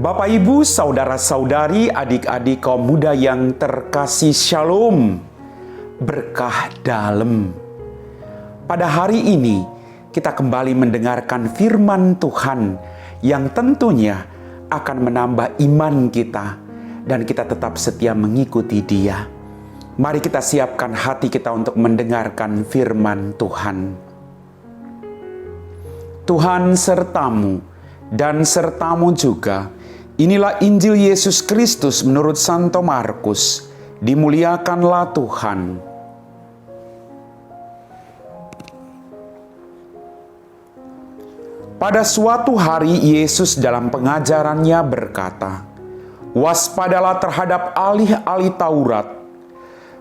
Bapak, Ibu, saudara-saudari, adik-adik kaum muda yang terkasih, Shalom, berkah dalam. Pada hari ini, kita kembali mendengarkan firman Tuhan yang tentunya akan menambah iman kita dan kita tetap setia mengikuti Dia. Mari kita siapkan hati kita untuk mendengarkan firman Tuhan. Tuhan sertamu dan sertamu juga. Inilah Injil Yesus Kristus menurut Santo Markus. Dimuliakanlah Tuhan. Pada suatu hari Yesus dalam pengajarannya berkata, "Waspadalah terhadap ahli-ahli Taurat.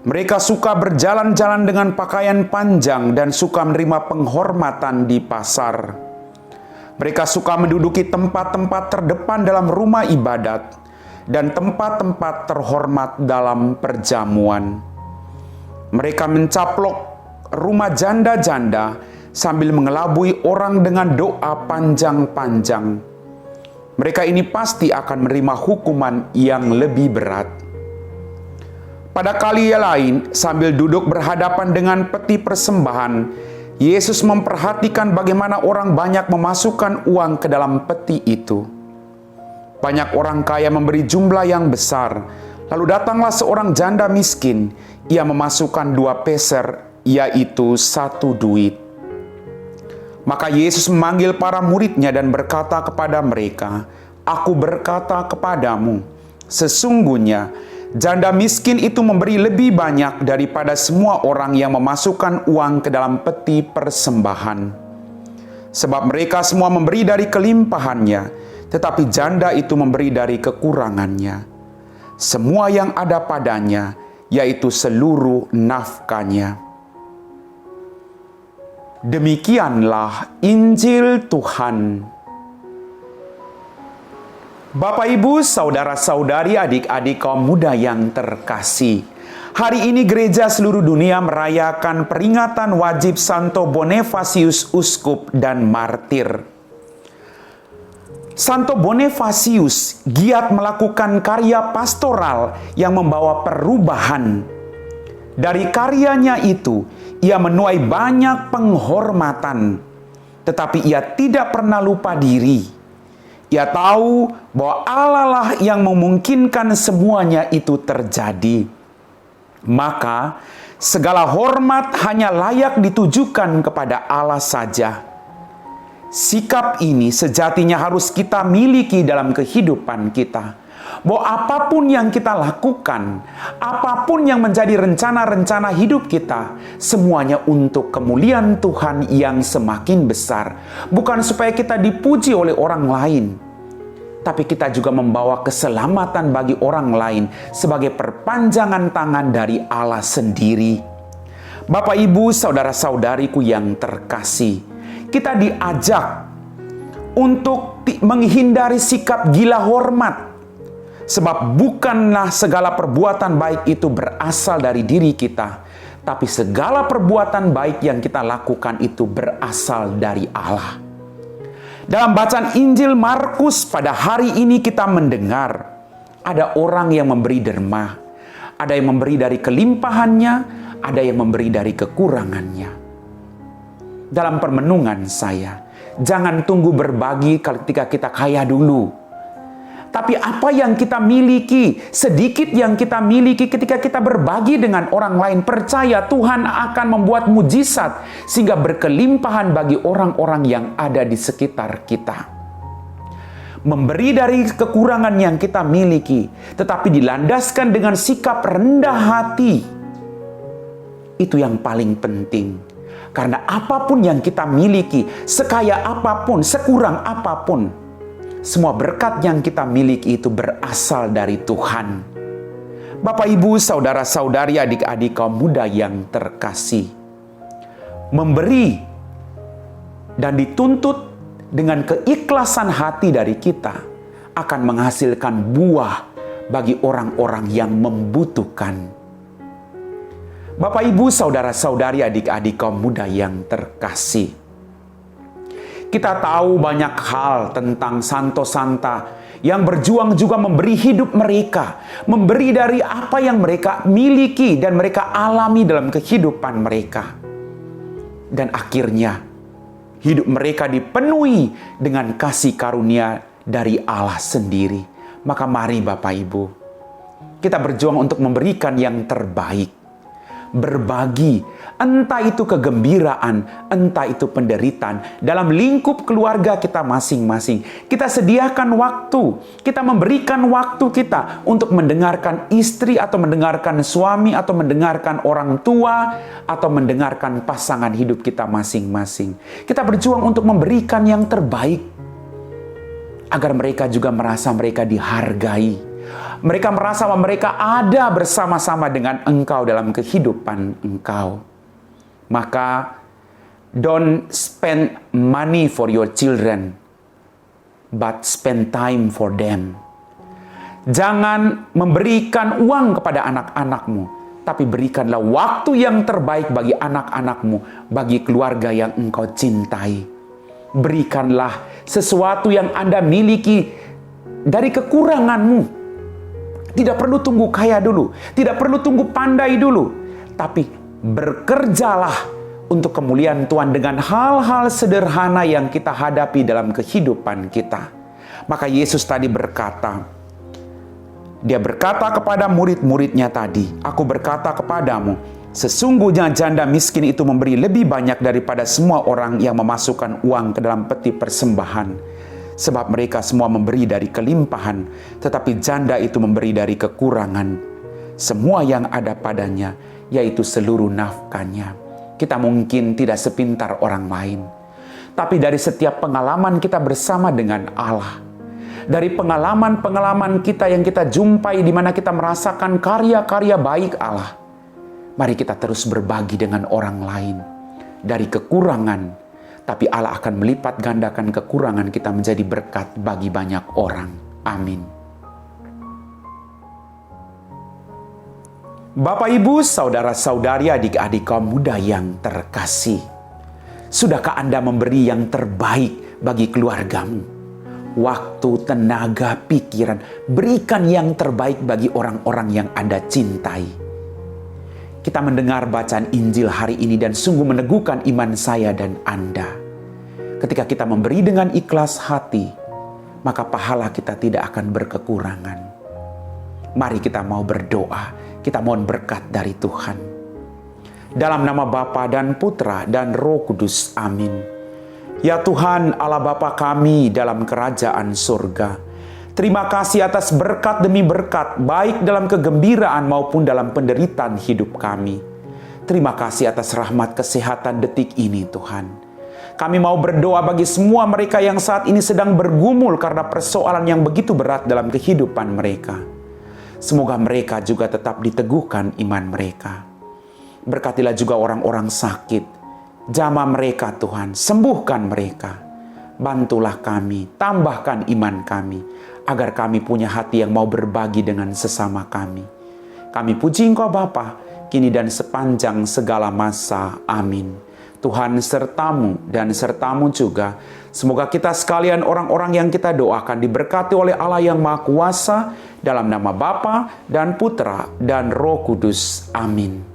Mereka suka berjalan-jalan dengan pakaian panjang dan suka menerima penghormatan di pasar. Mereka suka menduduki tempat-tempat terdepan dalam rumah ibadat dan tempat-tempat terhormat dalam perjamuan. Mereka mencaplok rumah janda-janda sambil mengelabui orang dengan doa panjang-panjang. Mereka ini pasti akan menerima hukuman yang lebih berat." Pada kali yang lain, sambil duduk berhadapan dengan peti persembahan, Yesus memperhatikan bagaimana orang banyak memasukkan uang ke dalam peti itu. Banyak orang kaya memberi jumlah yang besar. Lalu datanglah seorang janda miskin. Ia memasukkan 2 peser, yaitu 1 duit. Maka Yesus memanggil para muridnya dan berkata kepada mereka, "Aku berkata kepadamu, sesungguhnya janda miskin itu memberi lebih banyak daripada semua orang yang memasukkan uang ke dalam peti persembahan. Sebab mereka semua memberi dari kelimpahannya, tetapi janda itu memberi dari kekurangannya. Semua yang ada padanya, yaitu seluruh nafkahnya." Demikianlah Injil Tuhan. Bapak, Ibu, saudara-saudari, adik-adik kaum muda yang terkasih. Hari ini gereja seluruh dunia merayakan peringatan wajib Santo Bonifacius Uskup dan Martir. Santo Bonifacius giat melakukan karya pastoral yang membawa perubahan. Dari karyanya itu, ia menuai banyak penghormatan, tetapi ia tidak pernah lupa diri. Ia tahu bahwa Allah lah yang memungkinkan semuanya itu terjadi. Maka segala hormat hanya layak ditujukan kepada Allah saja. Sikap ini sejatinya harus kita miliki dalam kehidupan kita. Bahwa apapun yang kita lakukan, apapun yang menjadi rencana-rencana hidup kita, semuanya untuk kemuliaan Tuhan yang semakin besar. Bukan supaya kita dipuji oleh orang lain, tapi kita juga membawa keselamatan bagi orang lain sebagai perpanjangan tangan dari Allah sendiri. Bapak, Ibu, saudara-saudariku yang terkasih, kita diajak untuk menghindari sikap gila hormat. Sebab bukanlah segala perbuatan baik itu berasal dari diri kita, tapi segala perbuatan baik yang kita lakukan itu berasal dari Allah. Dalam bacaan Injil Markus pada hari ini kita mendengar ada orang yang memberi derma, ada yang memberi dari kelimpahannya, ada yang memberi dari kekurangannya. Dalam permenungan saya, jangan tunggu berbagi ketika kita kaya dulu. Tapi apa yang kita miliki, sedikit yang kita miliki ketika kita berbagi dengan orang lain, percaya Tuhan akan membuat mujizat sehingga berkelimpahan bagi orang-orang yang ada di sekitar kita. Memberi dari kekurangan yang kita miliki, tetapi dilandaskan dengan sikap rendah hati. Itu yang paling penting. Karena apapun yang kita miliki, sekaya apapun, sekurang apapun, semua berkat yang kita miliki itu berasal dari Tuhan. Bapak, Ibu, saudara-saudari, adik-adik kaum muda yang terkasih. Memberi dan dituntut dengan keikhlasan hati dari kita akan menghasilkan buah bagi orang-orang yang membutuhkan. Bapak, Ibu, saudara-saudari, adik-adik kaum muda yang terkasih. Kita tahu banyak hal tentang santo-santa yang berjuang juga memberi hidup mereka, memberi dari apa yang mereka miliki dan mereka alami dalam kehidupan mereka. Dan akhirnya, hidup mereka dipenuhi dengan kasih karunia dari Allah sendiri. Maka mari Bapak Ibu, kita berjuang untuk memberikan yang terbaik. Berbagi, entah itu kegembiraan, entah itu penderitaan, dalam lingkup keluarga kita masing-masing. Kita sediakan waktu, kita memberikan waktu kita untuk mendengarkan istri atau mendengarkan suami atau mendengarkan orang tua atau mendengarkan pasangan hidup kita masing-masing. Kita berjuang untuk memberikan yang terbaik agar mereka juga merasa mereka dihargai. Mereka merasa bahwa mereka ada bersama-sama dengan engkau dalam kehidupan engkau. Maka, don't spend money for your children, but spend time for them. Jangan memberikan uang kepada anak-anakmu, tapi berikanlah waktu yang terbaik bagi anak-anakmu, bagi keluarga yang engkau cintai. Berikanlah sesuatu yang Anda miliki dari kekuranganmu. Tidak perlu tunggu kaya dulu, tidak perlu tunggu pandai dulu, tapi bekerjalah untuk kemuliaan Tuhan dengan hal-hal sederhana yang kita hadapi dalam kehidupan kita. Maka Yesus tadi berkata, Dia berkata kepada murid-muridnya tadi, "Aku berkata kepadamu, sesungguhnya janda miskin itu memberi lebih banyak daripada semua orang yang memasukkan uang ke dalam peti persembahan. Sebab mereka semua memberi dari kelimpahan, tetapi janda itu memberi dari kekurangan. Semua yang ada padanya, yaitu seluruh nafkahnya." Kita mungkin tidak sepintar orang lain, tapi dari setiap pengalaman kita bersama dengan Allah, dari pengalaman-pengalaman kita yang kita jumpai di mana kita merasakan karya-karya baik Allah, mari kita terus berbagi dengan orang lain. Dari kekurangan, tapi Allah akan melipat gandakan kekurangan kita menjadi berkat bagi banyak orang. Amin. Bapak, Ibu, saudara-saudari, adik-adik kaum muda yang terkasih, sudahkah Anda memberi yang terbaik bagi keluargamu? Waktu, tenaga, pikiran, berikan yang terbaik bagi orang-orang yang Anda cintai. Kita mendengar bacaan Injil hari ini dan sungguh meneguhkan iman saya dan Anda. Ketika kita memberi dengan ikhlas hati, maka pahala kita tidak akan berkekurangan. Mari kita mau berdoa, kita mohon berkat dari Tuhan. Dalam nama Bapa dan Putra dan Roh Kudus, amin. Ya Tuhan, Allah Bapa kami dalam kerajaan surga, terima kasih atas berkat demi berkat, baik dalam kegembiraan maupun dalam penderitaan hidup kami. Terima kasih atas rahmat kesehatan detik ini Tuhan. Kami mau berdoa bagi semua mereka yang saat ini sedang bergumul karena persoalan yang begitu berat dalam kehidupan mereka. Semoga mereka juga tetap diteguhkan iman mereka. Berkatilah juga orang-orang sakit. Jamah mereka Tuhan, sembuhkan mereka. Bantulah kami, tambahkan iman kami, agar kami punya hati yang mau berbagi dengan sesama kami. Kami puji Engkau Bapa, kini dan sepanjang segala masa. Amin. Tuhan sertamu dan sertamu juga. Semoga kita sekalian orang-orang yang kita doakan diberkati oleh Allah yang Maha Kuasa, dalam nama Bapa dan Putra dan Roh Kudus. Amin.